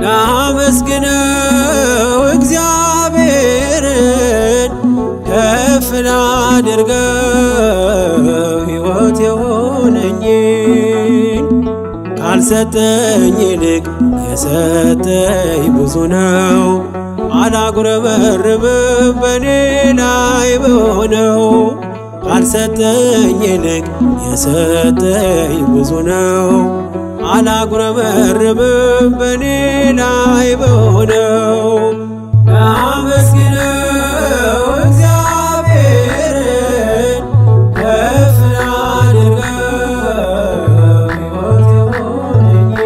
ላመስግነው እግዚአብሔርን ከፍ ላድርገው ሕይወት የሆነኝን ካልሰጠኝ ይልቅ የሰጠኝ ብዙ ነው። አላጉረመርምም በኔ ላይ በሆነው ካልሰጠኝ ይልቅ የሰጠኝ ብዙ ነው። አላጉረመርምም በኔ ላይ በሆነው ላመስግነው እግዚአብሔርን ከፍ ላድርገው ሕይወት የሆነኝን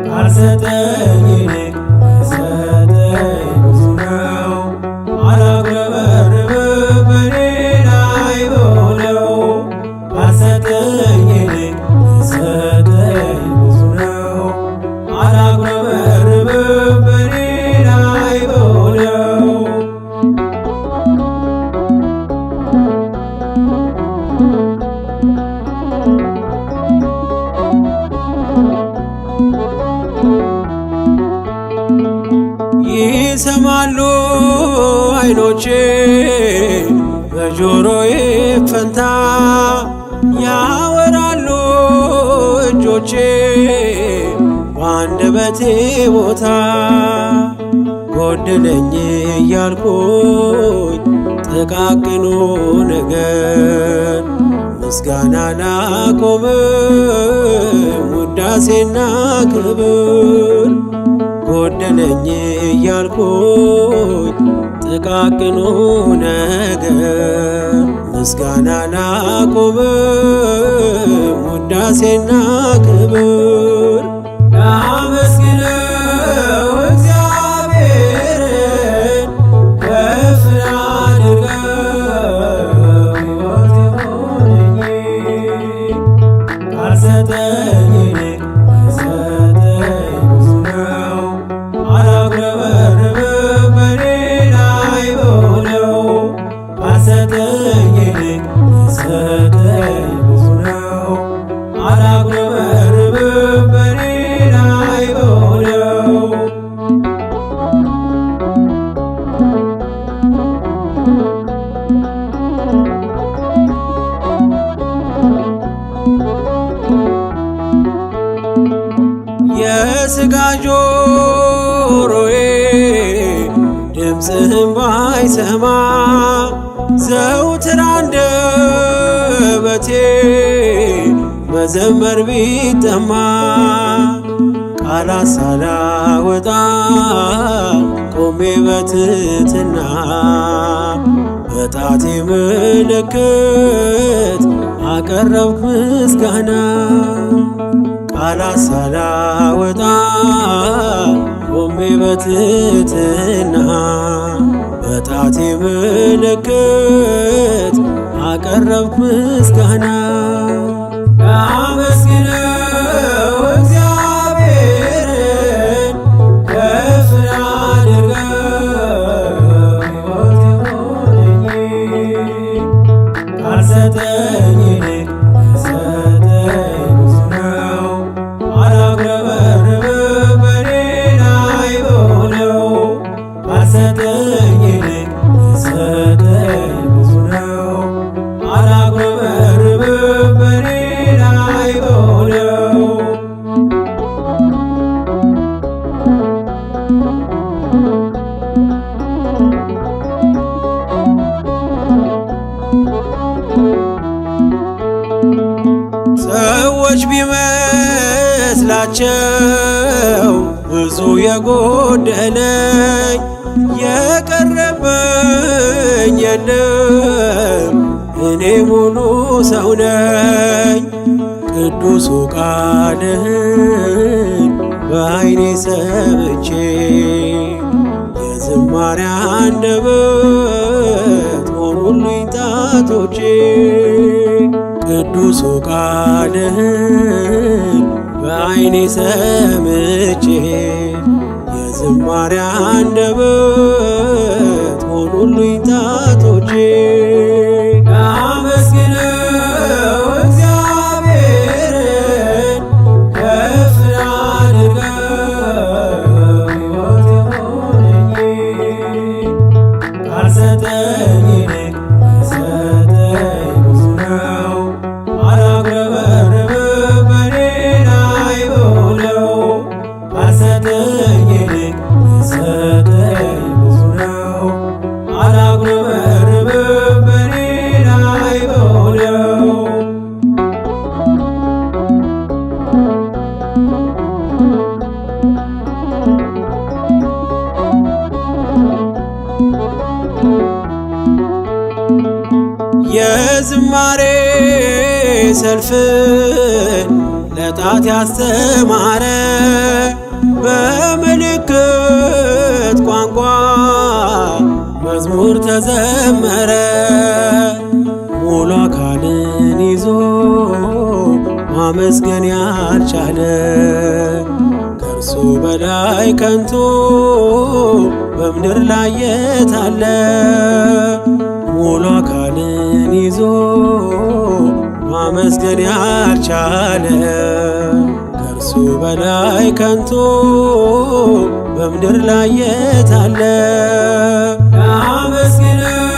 ካልሰጠኝ ይልቅ የሰጠኝ ብዙ ነው። አላጉረመርምም በኔ ላይ በሆነው ካልሰጠኝ ይልቅ የሰጠኝ ብዙ ነው። አላጉረመርምም በኔ ላይ በሆነው ይሰማሉ ዓይኖቼ በጆሮዬ ፈንታ ያወራሉ እጆቼ በአንደበቴ ቦታ ጎደለኝ እያልኩኝ ጥቃቅኑ ነገር ምስጋና ላቆምም ውዳሴና ክብር ጎደለኝ እያልኩኝ ጥቃቅኑ ነገር ምስጋና ላቆምም ውዳሴና ክብር ላመስግነው እግዚአብሔርን ከፍ ላድርገው ሕይወት የሆነኝን ካልሰጠኝ ይልቅ የሰጠኝ ብዙ ነው። አላጉረመርምም በኔ ላይ በሆነው ካልሰጠኝ ይልቅ የሰጠኝ ብዙ ነው። አላጉረመርምም በኔ ላይ በሆነው የሥጋ ጆሮዬ ድምፅህን ባይሰማ ዘውትር አንደበቴ መዘመር ቢጠማ ቃላት ሳላወጣ ቆሜ በትሕትና በጣቴ ምልክት አቀረብኩ ምስጋና ቃላት ሳላወጣ ቆሜ በትሕትና በጣቴ ምልክት አቀረብኩ ምስጋና ላመስግነው እግዚአብሔርን ከፍ ላድርገው ሕይወት የሆነኝን ካልሰጠኝ ይልቅ የሰጠኝ ብዙ ነው። አላጉረመርምም በኔ ላይ በሆነው ካልሰጠኝ ይልቅ የሰጠኝ ብዙ ነው። አላጉረመርምም በኔ ላይ በሆነው ሰዎች ቢመስላቸው ብዙ የጎደለኝ የቀረበኝ የለም እኔ ሙሉ ሰው ነኝ። ቅዱሱ ቃልህን በዓይኔ ሰምቼ የዝማሬ አንደበት ሆኑልኝ ጣቶቼ ቅዱሱ ቃልህን በዓይኔ ሰምቼ የዝማሬ አንደበት ሆኑልኝ ጣቶቼ ላመስግነው እግዚአብሔርን ከፍ ላድርገው የዝማሬ ሰልፍን ለጣት ያስተማረ በምልክት ቋንቋ መዝሙር ተዘመረ። ሙሉ አካልን ይዞ ማመስገን ያልቻለ ከእርሱ በላይ ከንቱ በምድር ላይ የት አለ? ሙሉ አካልን ይዞ ማመስገን ያልቻለ ከእርሱ በላይ ከንቱ በምድር ላይ የት አለ? ላመስግነው